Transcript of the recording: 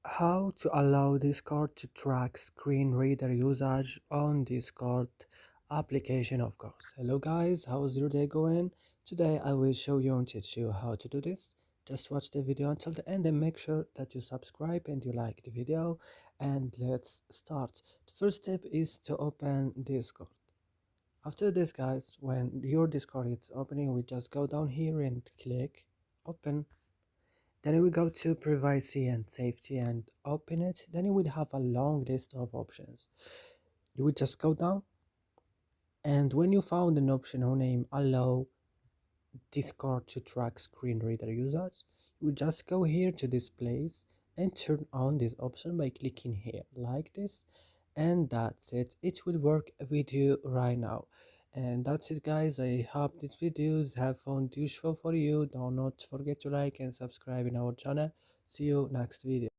How to allow Discord to track screen reader usage on Discord application, of course. Hello guys, how's your day going? Today I will show you and teach you how to do this. Just watch the video until the end and make sure that you subscribe and you like the video, and let's start. The first step is to open Discord. After this guys, when your Discord is opening, we just go down here and click open. Then we go to privacy and safety and open it. Then you will have a long list of options. You will just go down, and when you found an option who name allow Discord to track screen reader usage, you will just go here to this place and turn on this option by clicking here like this, and that's it. It will work with you right now. And that's it guys, I hope these videos have found useful for you. Do not forget to like and subscribe in our channel. See you next video.